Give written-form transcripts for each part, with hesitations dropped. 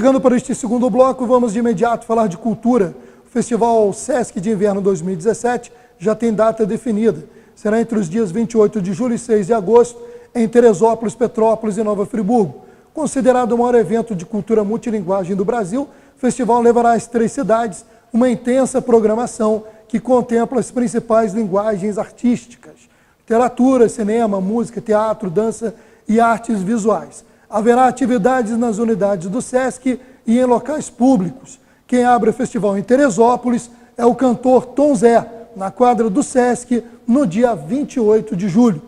Chegando para este segundo bloco, vamos de imediato falar de cultura. O Festival Sesc de Inverno 2017 já tem data definida. Será entre os dias 28 de julho e 6 de agosto, em Teresópolis, Petrópolis e Nova Friburgo. Considerado o maior evento de cultura multilinguagem do Brasil, o festival levará às 3 cidades uma intensa programação que contempla as principais linguagens artísticas: literatura, cinema, música, teatro, dança e artes visuais. Haverá atividades nas unidades do Sesc e em locais públicos. Quem abre o festival em Teresópolis é o cantor Tom Zé, na quadra do Sesc, no dia 28 de julho.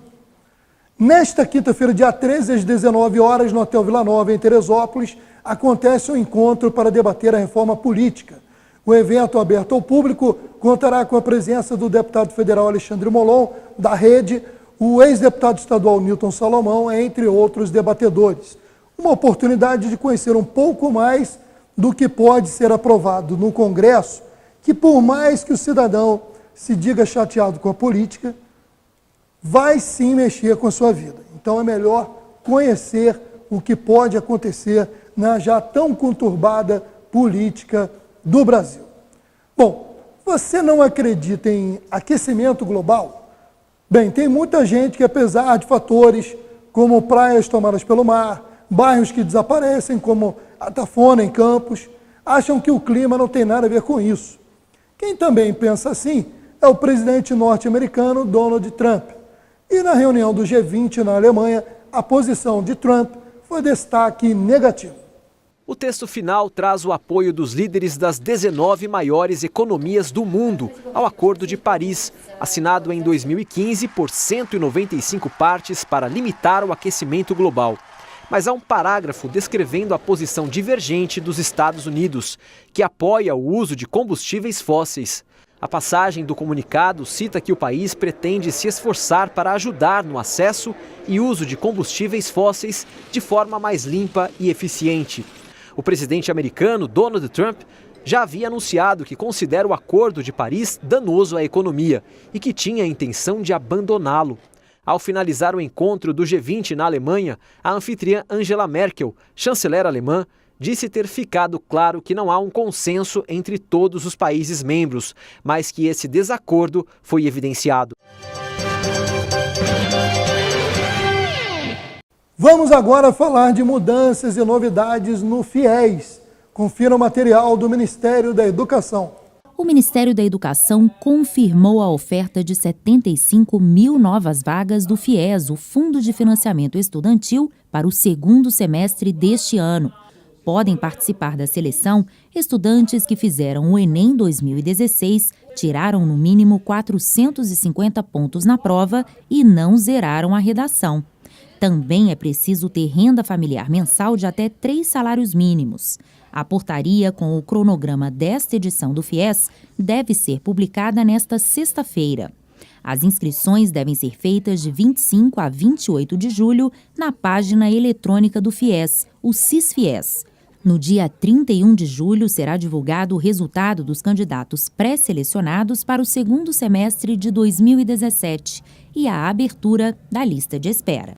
Nesta quinta-feira, dia 13, às 19 horas, no Hotel Vila Nova, em Teresópolis, acontece um encontro para debater a reforma política. O evento, aberto ao público, contará com a presença do deputado federal Alexandre Molon, da Rede, o ex-deputado estadual Newton Salomão, entre outros debatedores. Uma oportunidade de conhecer um pouco mais do que pode ser aprovado no Congresso, que por mais que o cidadão se diga chateado com a política, vai sim mexer com a sua vida. Então é melhor conhecer o que pode acontecer na já tão conturbada política do Brasil. Bom, você não acredita em aquecimento global? Bem, tem muita gente que, apesar de fatores como praias tomadas pelo mar, bairros que desaparecem, como a Tafona, em Campos, acham que o clima não tem nada a ver com isso. Quem também pensa assim é o presidente norte-americano Donald Trump. E na reunião do G20 na Alemanha, a posição de Trump foi destaque negativo. O texto final traz o apoio dos líderes das 19 maiores economias do mundo ao Acordo de Paris, assinado em 2015 por 195 partes para limitar o aquecimento global. Mas há um parágrafo descrevendo a posição divergente dos Estados Unidos, que apoia o uso de combustíveis fósseis. A passagem do comunicado cita que o país pretende se esforçar para ajudar no acesso e uso de combustíveis fósseis de forma mais limpa e eficiente. O presidente americano, Donald Trump, já havia anunciado que considera o Acordo de Paris danoso à economia e que tinha a intenção de abandoná-lo. Ao finalizar o encontro do G20 na Alemanha, a anfitriã Angela Merkel, chanceler alemã, disse ter ficado claro que não há um consenso entre todos os países membros, mas que esse desacordo foi evidenciado. Vamos agora falar de mudanças e novidades no FIES. Confira o material do Ministério da Educação. O Ministério da Educação confirmou a oferta de 75 mil novas vagas do FIES, o Fundo de Financiamento Estudantil, para o segundo semestre deste ano. Podem participar da seleção estudantes que fizeram o Enem 2016, tiraram no mínimo 450 pontos na prova e não zeraram a redação. Também é preciso ter renda familiar mensal de até 3 salários mínimos. A portaria com o cronograma desta edição do FIES deve ser publicada nesta sexta-feira. As inscrições devem ser feitas de 25 a 28 de julho na página eletrônica do FIES, o CIS-FIES. No dia 31 de julho será divulgado o resultado dos candidatos pré-selecionados para o segundo semestre de 2017 e a abertura da lista de espera.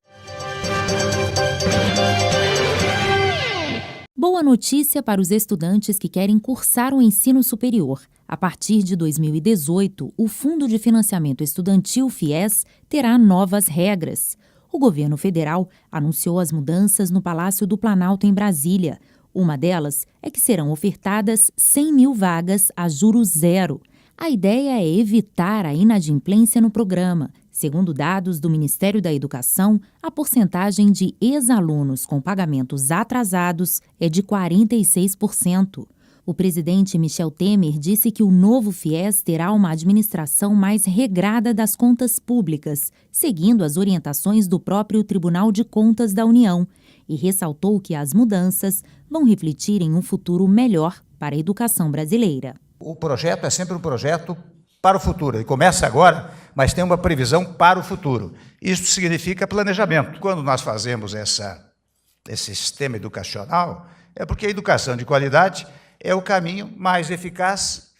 Boa notícia para os estudantes que querem cursar o ensino superior. A partir de 2018, o Fundo de Financiamento Estudantil FIES terá novas regras. O governo federal anunciou as mudanças no Palácio do Planalto, em Brasília. Uma delas é que serão ofertadas 100 mil vagas a juros zero. A ideia é evitar a inadimplência no programa. Segundo dados do Ministério da Educação, a porcentagem de ex-alunos com pagamentos atrasados é de 46%. O presidente Michel Temer disse que o novo FIES terá uma administração mais regrada das contas públicas, seguindo as orientações do próprio Tribunal de Contas da União, e ressaltou que as mudanças vão refletir em um futuro melhor para a educação brasileira. O projeto é sempre um projeto para o futuro. Ele começa agora, mas tem uma previsão para o futuro. Isso significa planejamento. Quando nós fazemos esse sistema educacional, é porque a educação de qualidade é o caminho mais eficaz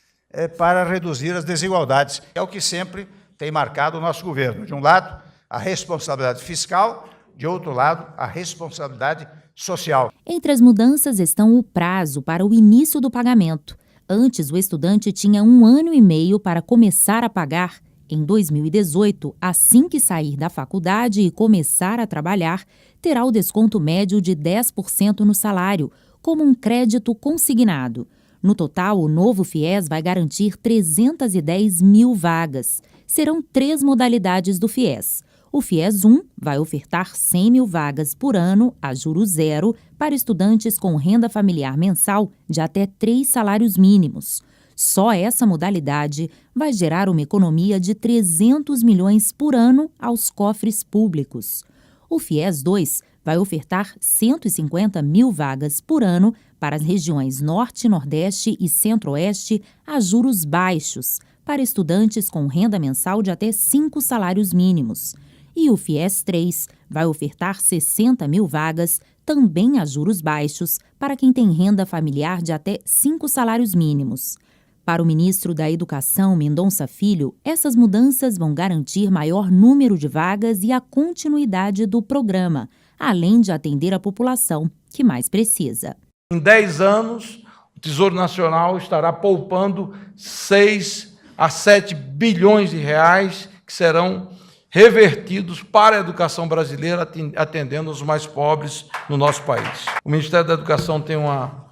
para reduzir as desigualdades. É o que sempre tem marcado o nosso governo. De um lado, a responsabilidade fiscal, de outro lado, a responsabilidade social. Entre as mudanças estão o prazo para o início do pagamento. Antes, o estudante tinha 1 ano e meio para começar a pagar. Em 2018, assim que sair da faculdade e começar a trabalhar, terá o desconto médio de 10% no salário, como um crédito consignado. No total, o novo FIES vai garantir 310 mil vagas. Serão 3 modalidades do FIES. O FIES 1 vai ofertar 100 mil vagas por ano, a juros zero, para estudantes com renda familiar mensal de até 3 salários mínimos. Só essa modalidade vai gerar uma economia de 300 milhões por ano aos cofres públicos. O FIES 2 vai ofertar 150 mil vagas por ano para as regiões Norte, Nordeste e Centro-Oeste a juros baixos, para estudantes com renda mensal de até 5 salários mínimos. E o FIES 3 vai ofertar 60 mil vagas, também a juros baixos, para quem tem renda familiar de até 5 salários mínimos. Para o ministro da Educação, Mendonça Filho, essas mudanças vão garantir maior número de vagas e a continuidade do programa, além de atender a população que mais precisa. Em 10 anos, o Tesouro Nacional estará poupando 6 a 7 bilhões de reais que serão revertidos para a educação brasileira, atendendo os mais pobres no nosso país. O Ministério da Educação tem uma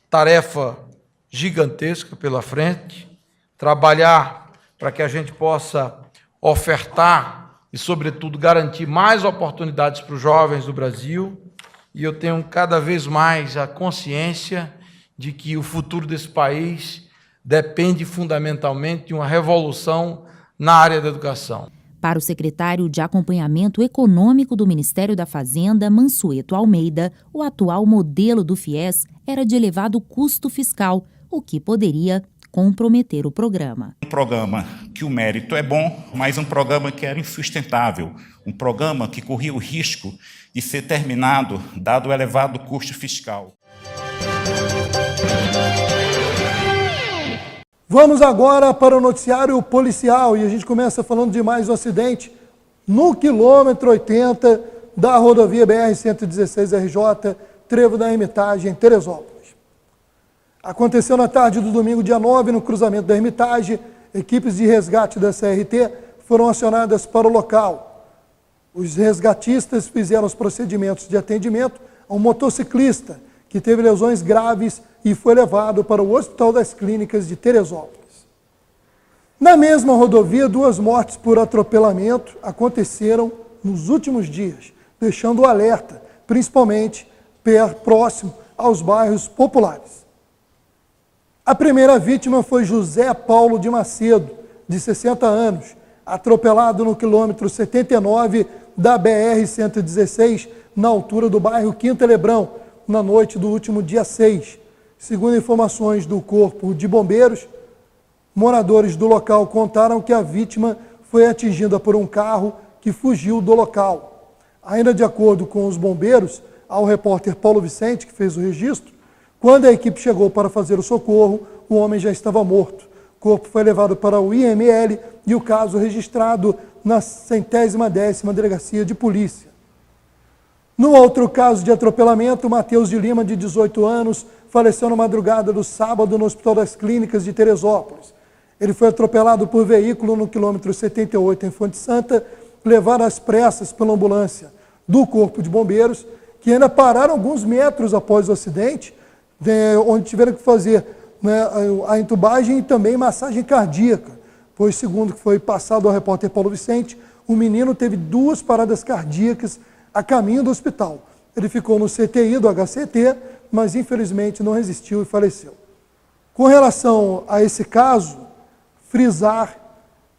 tarefa gigantesca pela frente, trabalhar para que a gente possa ofertar e, sobretudo, garantir mais oportunidades para os jovens do Brasil. E eu tenho cada vez mais a consciência de que o futuro desse país depende fundamentalmente de uma revolução na área da educação. Para o secretário de Acompanhamento Econômico do Ministério da Fazenda, Mansueto Almeida, o atual modelo do FIES era de elevado custo fiscal, o que poderia comprometer o programa. Um programa que o mérito é bom, mas um programa que era insustentável, um programa que corria o risco de ser terminado, dado o elevado custo fiscal. Vamos agora para o noticiário policial e a gente começa falando de mais um acidente no quilômetro 80 da rodovia BR-116-RJ, Trevo da Hermitage, em Teresópolis. Aconteceu na tarde do domingo, dia 9, no cruzamento da Hermitage. Equipes de resgate da CRT foram acionadas para o local. Os resgatistas fizeram os procedimentos de atendimento a um motociclista que teve lesões graves e foi levado para o Hospital das Clínicas de Teresópolis. Na mesma rodovia, 2 mortes por atropelamento aconteceram nos últimos dias, deixando o alerta, principalmente próximo aos bairros populares. A primeira vítima foi José Paulo de Macedo, de 60 anos, atropelado no quilômetro 79 da BR-116, na altura do bairro Quinta Lebrão, na noite do último dia 6. Segundo informações do Corpo de Bombeiros, moradores do local contaram que a vítima foi atingida por um carro que fugiu do local. Ainda de acordo com os bombeiros, ao repórter Paulo Vicente, que fez o registro, quando a equipe chegou para fazer o socorro, o homem já estava morto. O corpo foi levado para o IML e o caso registrado na 110ª Delegacia de Polícia. No outro caso de atropelamento, Matheus de Lima, de 18 anos, faleceu na madrugada do sábado no Hospital das Clínicas de Teresópolis. Ele foi atropelado por veículo no quilômetro 78 em Fonte Santa, levado às pressas pela ambulância do Corpo de Bombeiros, que ainda pararam alguns metros após o acidente, onde tiveram que fazer a entubagem e também massagem cardíaca, pois, segundo que foi passado ao repórter Paulo Vicente, o menino teve 2 paradas cardíacas a caminho do hospital. Ele ficou no CTI do HCT, mas infelizmente não resistiu e faleceu. Com relação a esse caso, frisar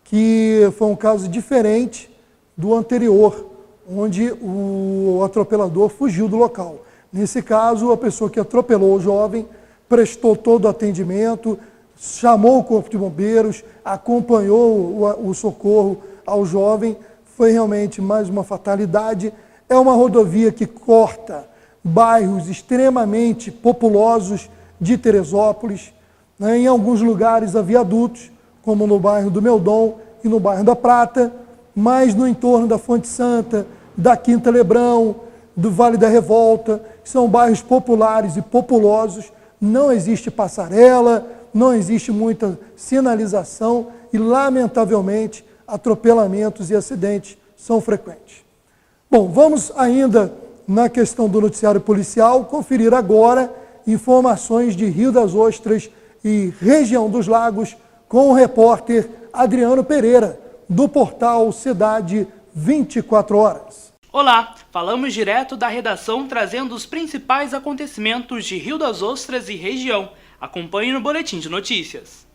que foi um caso diferente do anterior, onde o atropelador fugiu do local. Nesse caso, a pessoa que atropelou o jovem prestou todo o atendimento, chamou o Corpo de Bombeiros, acompanhou o socorro ao jovem. Foi realmente mais uma fatalidade. É uma rodovia que corta bairros extremamente populosos de Teresópolis. Em alguns lugares há viadutos, como no bairro do Meudon e no bairro da Prata, mas no entorno da Fonte Santa, da Quinta Lebrão, do Vale da Revolta, que são bairros populares e populosos, não existe passarela, não existe muita sinalização e, lamentavelmente, atropelamentos e acidentes são frequentes. Bom, vamos ainda na questão do noticiário policial, conferir agora informações de Rio das Ostras e região dos Lagos com o repórter Adriano Pereira, do portal Cidade 24 Horas. Olá, falamos direto da redação trazendo os principais acontecimentos de Rio das Ostras e região. Acompanhe no Boletim de Notícias.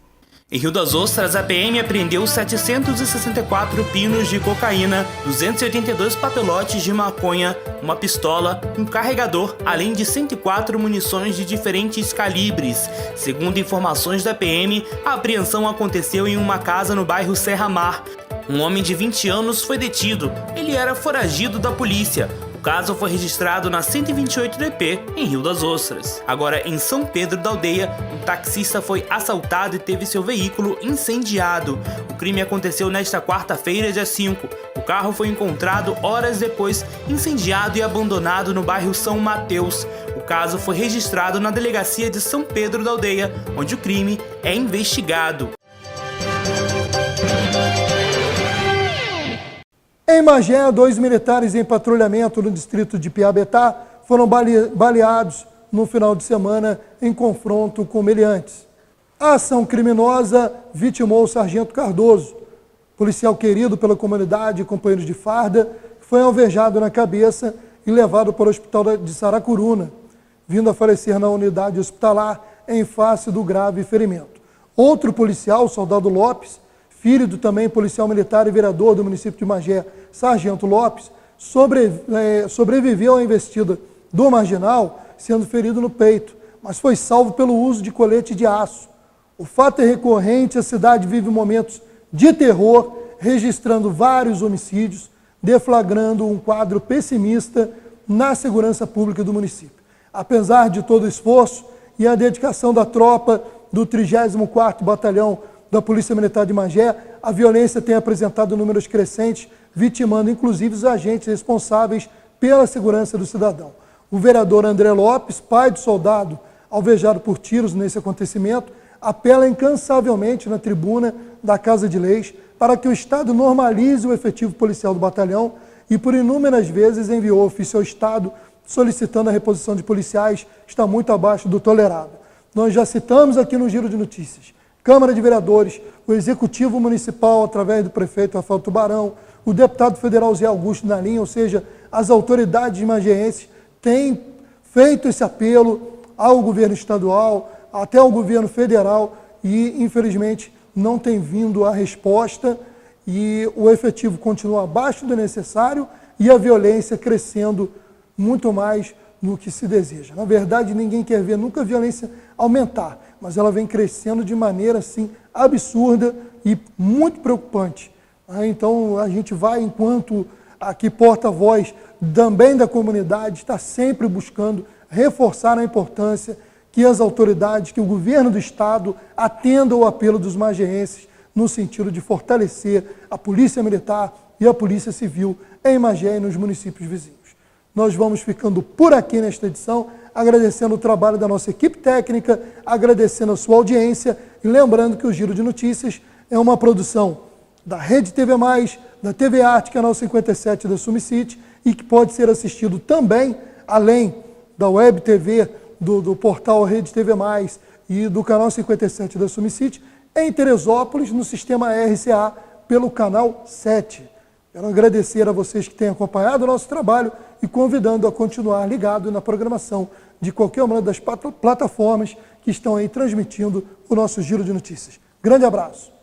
Em Rio das Ostras, a PM apreendeu 764 pinos de cocaína, 282 papelotes de maconha, uma pistola, um carregador, além de 104 munições de diferentes calibres. Segundo informações da PM, a apreensão aconteceu em uma casa no bairro Serra Mar. Um homem de 20 anos foi detido. Ele era foragido da polícia. O caso foi registrado na 128 DP, em Rio das Ostras. Agora, em São Pedro da Aldeia, um taxista foi assaltado e teve seu veículo incendiado. O crime aconteceu nesta quarta-feira, dia 5. O carro foi encontrado horas depois, incendiado e abandonado no bairro São Mateus. O caso foi registrado na delegacia de São Pedro da Aldeia, onde o crime é investigado. Em Magé, 2 militares em patrulhamento no distrito de Piabetá foram baleados no final de semana em confronto com meliantes. A ação criminosa vitimou o sargento Cardoso, policial querido pela comunidade e companheiro de farda, que foi alvejado na cabeça e levado para o hospital de Saracuruna, vindo a falecer na unidade hospitalar em face do grave ferimento. Outro policial, o soldado Lopes, filho do também policial militar e vereador do município de Magé, Sargento Lopes, sobreviveu à investida do marginal, sendo ferido no peito, mas foi salvo pelo uso de colete de aço. O fato é recorrente, a cidade vive momentos de terror, registrando vários homicídios, deflagrando um quadro pessimista na segurança pública do município. Apesar de todo o esforço e a dedicação da tropa do 34º Batalhão da Polícia Militar de Magé, a violência tem apresentado números crescentes, vitimando inclusive os agentes responsáveis pela segurança do cidadão. O vereador André Lopes, pai do soldado alvejado por tiros nesse acontecimento, apela incansavelmente na tribuna da Casa de Leis para que o Estado normalize o efetivo policial do batalhão e por inúmeras vezes enviou ofício ao Estado solicitando a reposição de policiais, que está muito abaixo do tolerável. Nós já citamos aqui no Giro de Notícias Câmara de Vereadores, o Executivo Municipal, através do prefeito Rafael Tubarão, o deputado federal Zé Augusto Nalim, ou seja, as autoridades magéenses têm feito esse apelo ao governo estadual, até ao governo federal, e infelizmente não tem vindo a resposta e o efetivo continua abaixo do necessário e a violência crescendo muito mais no que se deseja. Na verdade, ninguém quer ver nunca a violência aumentar, mas ela vem crescendo de maneira assim absurda e muito preocupante. Então, a gente vai, enquanto aqui porta-voz também da comunidade, está sempre buscando reforçar a importância que as autoridades, que o governo do Estado atenda ao apelo dos magéenses no sentido de fortalecer a Polícia Militar e a Polícia Civil em Magé e nos municípios vizinhos. Nós vamos ficando por aqui nesta edição, agradecendo o trabalho da nossa equipe técnica, agradecendo a sua audiência e lembrando que o Giro de Notícias é uma produção da Rede TV+, da TV Arte, canal 57 da Sumicity, e que pode ser assistido também, além da Web TV, do portal Rede TV+, e do canal 57 da Sumicity, em Teresópolis, no sistema RCA, pelo canal 7. Quero agradecer a vocês que têm acompanhado o nosso trabalho e convidando a continuar ligado na programação de qualquer uma das plataformas que estão aí transmitindo o nosso Giro de Notícias. Grande abraço!